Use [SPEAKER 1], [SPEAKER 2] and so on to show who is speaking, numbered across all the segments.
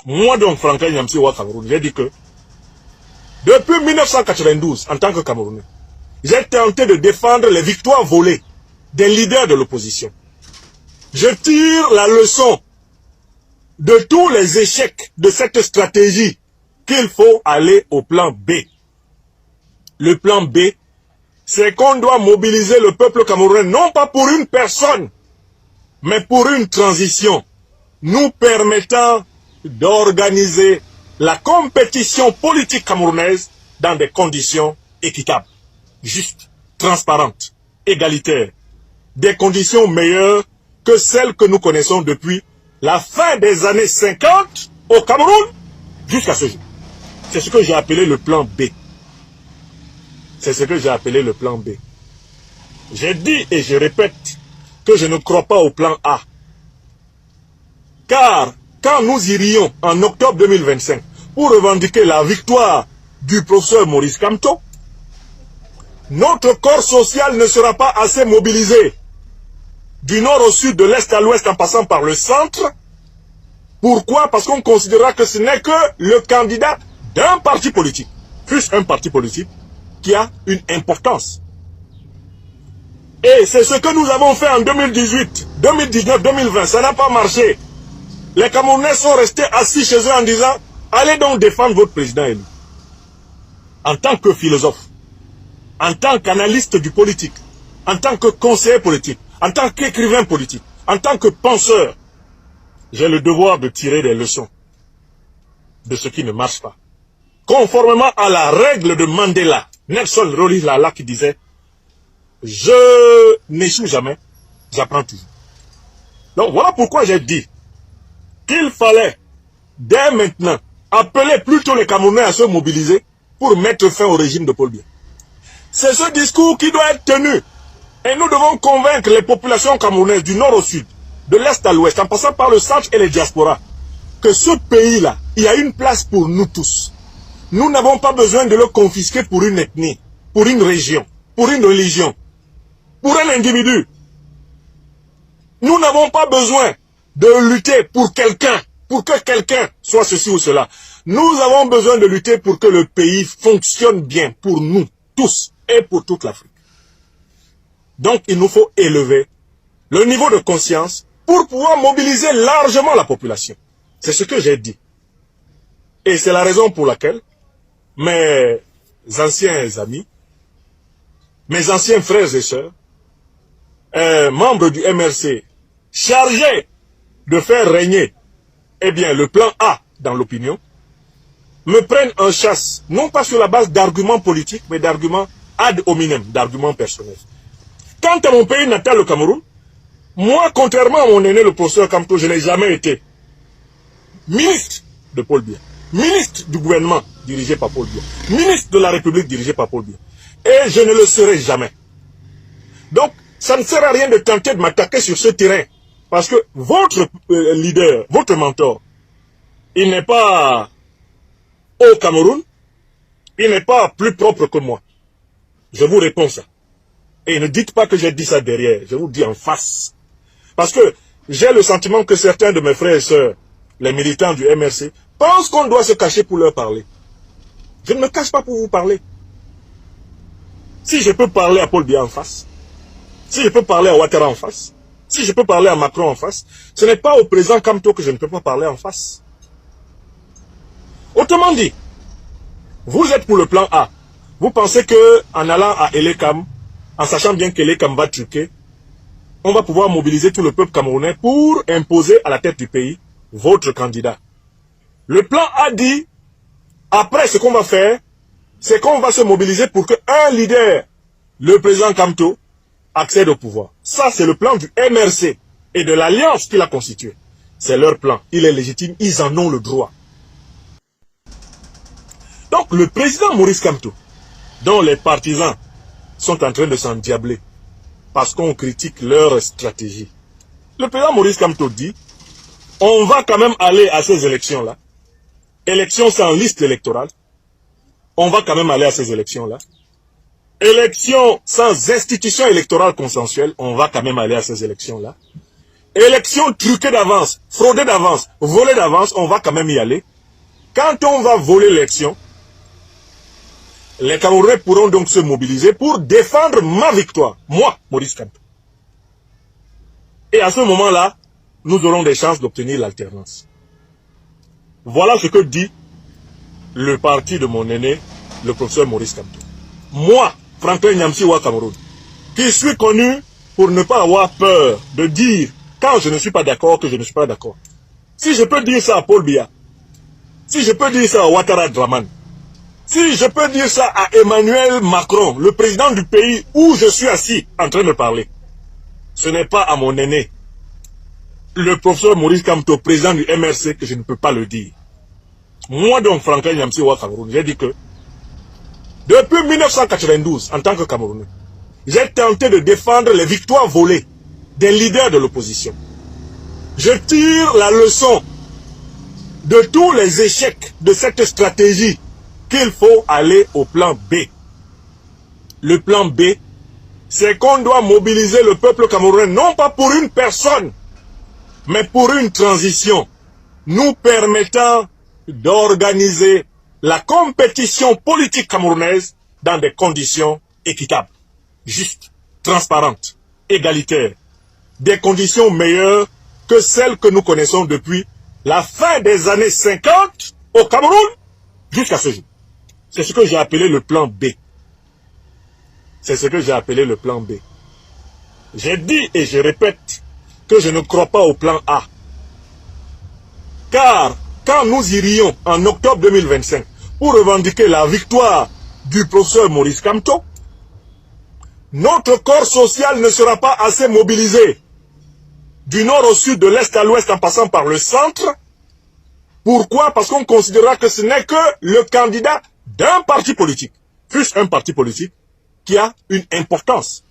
[SPEAKER 1] Moi donc, Franklin Nyamsi au Cameroun, j'ai dit que depuis 1992, en tant que Camerounais, j'ai tenté de défendre les victoires volées des leaders de l'opposition. Je tire la leçon de tous les échecs de cette stratégie qu'il faut aller au plan B. Le plan B, c'est qu'on doit mobiliser le peuple camerounais, non pas pour une personne, mais pour une transition, nous permettant d'organiser la compétition politique camerounaise dans des conditions équitables, justes, transparentes, égalitaires, des conditions meilleures que celles que nous connaissons depuis la fin des années 50 au Cameroun jusqu'à ce jour. C'est ce que j'ai appelé le plan B. C'est ce que j'ai appelé le plan B. J'ai dit et je répète que je ne crois pas au plan A. Car quand nous irions en octobre 2025 pour revendiquer la victoire du professeur Maurice Kamto, notre corps social ne sera pas assez mobilisé du nord au sud, de l'est à l'ouest en passant par le centre. Pourquoi? Parce qu'on considérera que ce n'est que le candidat d'un parti politique, plus un parti politique, qui a une importance. Et c'est ce que nous avons fait en 2018, 2019, 2020. Ça n'a pas marché. Les Camerounais sont restés assis chez eux en disant « Allez donc défendre votre président élu ». En tant que philosophe, en tant qu'analyste du politique, en tant que conseiller politique, en tant qu'écrivain politique, en tant que penseur, j'ai le devoir de tirer des leçons de ce qui ne marche pas. Conformément à la règle de Mandela, Nelson Rolihlahla qui disait « Je n'échoue jamais, j'apprends toujours ». Donc voilà pourquoi j'ai dit qu'il fallait, dès maintenant, appeler plutôt les Camerounais à se mobiliser pour mettre fin au régime de Paul Biya. C'est ce discours qui doit être tenu. Et nous devons convaincre les populations camerounaises du nord au sud, de l'est à l'ouest, en passant par le centre et les diasporas, que ce pays-là, il y a une place pour nous tous. Nous n'avons pas besoin de le confisquer pour une ethnie, pour une région, pour une religion, pour un individu. Nous n'avons pas besoin de lutter pour quelqu'un, pour que quelqu'un soit ceci ou cela. Nous avons besoin de lutter pour que le pays fonctionne bien pour nous tous et pour toute l'Afrique. Donc il nous faut élever le niveau de conscience pour pouvoir mobiliser largement la population. C'est ce que j'ai dit. Et c'est la raison pour laquelle mes anciens amis, mes anciens frères et sœurs, membres du MRC, chargés de faire régner le plan A dans l'opinion, me prennent en chasse, non pas sur la base d'arguments politiques, mais d'arguments ad hominem, d'arguments personnels. Quant à mon pays natal, le Cameroun, moi, contrairement à mon aîné, le professeur Kamto, je n'ai jamais été ministre de Paul Biya, ministre du gouvernement dirigé par Paul Biya, ministre de la République dirigé par Paul Biya. Et je ne le serai jamais. Donc, ça ne sert à rien de tenter de m'attaquer sur ce terrain. Parce que votre leader, votre mentor, il n'est pas au Cameroun, il n'est pas plus propre que moi. Je vous réponds ça. Et ne dites pas que j'ai dit ça derrière, je vous dis en face. Parce que j'ai le sentiment que certains de mes frères et sœurs, les militants du MRC, pensent qu'on doit se cacher pour leur parler. Je ne me cache pas pour vous parler. Si je peux parler à Paul Biya en face, si je peux parler à Ouattara en face, si je peux parler à Macron en face, ce n'est pas au président Kamto que je ne peux pas parler en face. Autrement dit, vous êtes pour le plan A. Vous pensez que en allant à Elekam, en sachant bien qu'Elekam va truquer, on va pouvoir mobiliser tout le peuple camerounais pour imposer à la tête du pays votre candidat. Le plan A dit, après ce qu'on va faire, c'est qu'on va se mobiliser pour qu'un leader, le président Kamto, accède au pouvoir. Ça, c'est le plan du MRC et de l'alliance qu'il a constituée. C'est leur plan. Il est légitime. Ils en ont le droit. Donc, le président Maurice Kamto, dont les partisans sont en train de s'endiabler parce qu'on critique leur stratégie. Le président Maurice Kamto dit, on va quand même aller à ces élections-là. Élections sans liste électorale. On va quand même aller à ces élections-là. Élections sans institution électorale consensuelle, on va quand même aller à ces élections-là. élection truquée d'avance, fraudée d'avance, volée d'avance, on va quand même y aller. Quand on va voler l'élection, les Camerounais pourront donc se mobiliser pour défendre ma victoire, moi, Maurice Kamto. Et à ce moment-là, nous aurons des chances d'obtenir l'alternance. Voilà ce que dit le parti de mon aîné, le professeur Maurice Kamto. Moi, Franklin Nyamsi-Wa Cameroun, qui suis connu pour ne pas avoir peur de dire quand je ne suis pas d'accord que je ne suis pas d'accord. Si je peux dire ça à Paul Biya, si je peux dire ça à Ouattara Draman, si je peux dire ça à Emmanuel Macron, le président du pays où je suis assis en train de parler, ce n'est pas à mon aîné, le professeur Maurice Kamto, président du MRC, que je ne peux pas le dire. Moi donc, Franklin Nyamsi-Wa Cameroun, j'ai dit que depuis 1992, en tant que Camerounais, j'ai tenté de défendre les victoires volées des leaders de l'opposition. Je tire la leçon de tous les échecs de cette stratégie qu'il faut aller au plan B. Le plan B, c'est qu'on doit mobiliser le peuple camerounais, non pas pour une personne, mais pour une transition, nous permettant d'organiser la compétition politique camerounaise dans des conditions équitables, justes, transparentes, égalitaires, des conditions meilleures que celles que nous connaissons depuis la fin des années 50 au Cameroun jusqu'à ce jour. C'est ce que j'ai appelé le plan B. C'est ce que j'ai appelé le plan B. J'ai dit et je répète que je ne crois pas au plan A. Car quand nous irions en octobre 2025 pour revendiquer la victoire du professeur Maurice Kamto, notre corps social ne sera pas assez mobilisé du nord au sud, de l'est à l'ouest en passant par le centre. Pourquoi? Parce qu'on considérera que ce n'est que le candidat d'un parti politique, fût-ce un parti politique, qui a une importance.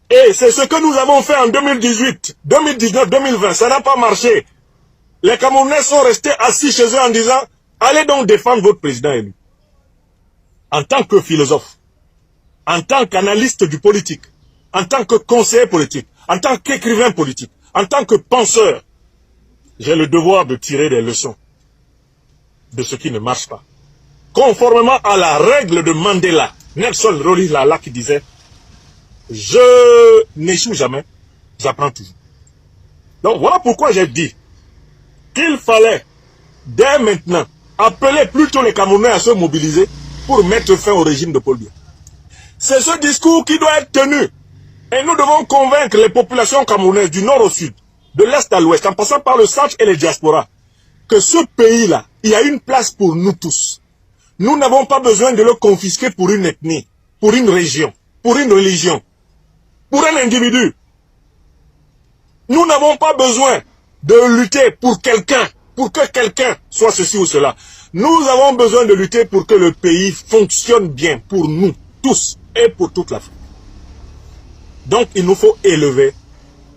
[SPEAKER 1] Et c'est ce que nous avons fait en 2018, 2019, 2020. Ça n'a pas marché. Les Camerounais sont restés assis chez eux en disant « Allez donc défendre votre président élu. » En tant que philosophe, en tant qu'analyste du politique, en tant que conseiller politique, en tant qu'écrivain politique, en tant que penseur, j'ai le devoir de tirer des leçons de ce qui ne marche pas. Conformément à la règle de Mandela, Nelson Rolihlahla qui disait « Je n'échoue jamais, j'apprends toujours. » Donc voilà pourquoi j'ai dit qu'il fallait, dès maintenant, appeler plutôt les Camerounais à se mobiliser pour mettre fin au régime de Paul Biya. C'est ce discours qui doit être tenu. Et nous devons convaincre les populations camerounaises du nord au sud, de l'est à l'ouest, en passant par le centre et les diasporas, que ce pays-là, il y a une place pour nous tous. Nous n'avons pas besoin de le confisquer pour une ethnie, pour une région, pour une religion, pour un individu. Nous n'avons pas besoin de lutter pour quelqu'un, pour que quelqu'un soit ceci ou cela. Nous avons besoin de lutter pour que le pays fonctionne bien pour nous tous et pour toute l'Afrique. Donc il nous faut élever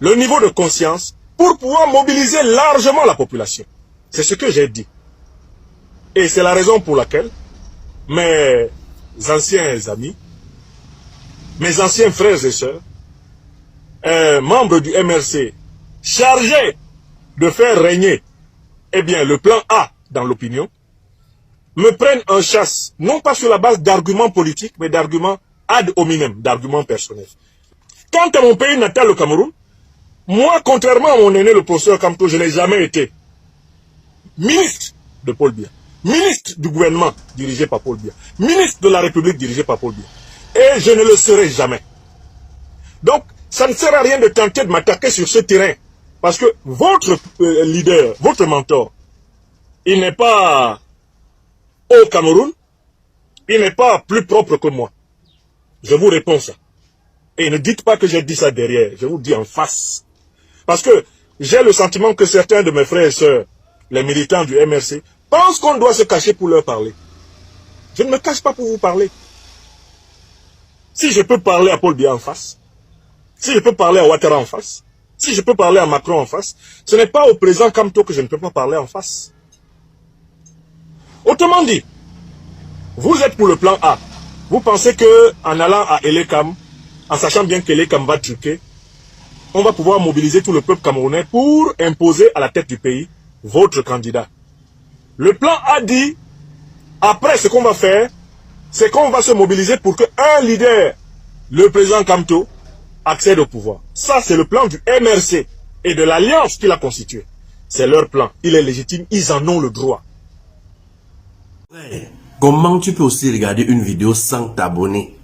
[SPEAKER 1] le niveau de conscience pour pouvoir mobiliser largement la population. C'est ce que j'ai dit. Et c'est la raison pour laquelle mes anciens amis, mes anciens frères et sœurs, membres du MRC, chargés de faire régner le plan A dans l'opinion, me prennent en chasse, non pas sur la base d'arguments politiques, mais d'arguments ad hominem, d'arguments personnels. Quant à mon pays natal, le Cameroun, moi, contrairement à mon aîné, le professeur Kamto, je n'ai jamais été ministre de Paul Biya, ministre du gouvernement dirigé par Paul Biya, ministre de la République dirigé par Paul Biya. Et je ne le serai jamais. Donc, ça ne sert à rien de tenter de m'attaquer sur ce terrain. Parce que votre leader, votre mentor, il n'est pas au Cameroun, il n'est pas plus propre que moi. Je vous réponds ça. Et ne dites pas que j'ai dit ça derrière, je vous dis en face. Parce que j'ai le sentiment que certains de mes frères et sœurs, les militants du MRC, pensent qu'on doit se cacher pour leur parler. Je ne me cache pas pour vous parler. Si je peux parler à Paul Biya en face, si je peux parler à Ouattara en face, si je peux parler à Macron en face, ce n'est pas au président Kamto que je ne peux pas parler en face. Autrement dit, vous êtes pour le plan A. Vous pensez que en allant à Elekam, en sachant bien qu'Elekam va truquer, on va pouvoir mobiliser tout le peuple camerounais pour imposer à la tête du pays votre candidat. Le plan a dit, après ce qu'on va faire, c'est qu'on va se mobiliser pour qu'un leader, le président Kamto, accède au pouvoir. Ça, c'est le plan du MRC et de l'alliance qu'il a constituée. C'est leur plan. Il est légitime. Ils en ont le droit.
[SPEAKER 2] Ouais. Comment tu peux aussi regarder une vidéo sans t'abonner?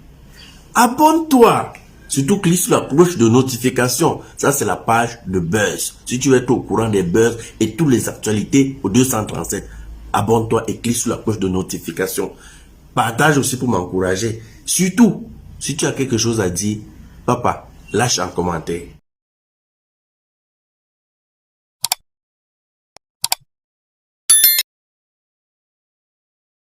[SPEAKER 2] Abonne-toi. Surtout clique sur la cloche de notification. Ça, c'est la page de Buzz. Si tu veux être au courant des buzz et toutes les actualités au 237, abonne-toi et clique sur la cloche de notification. Partage aussi pour m'encourager. Surtout, si tu as quelque chose à dire, papa, lâche un commentaire.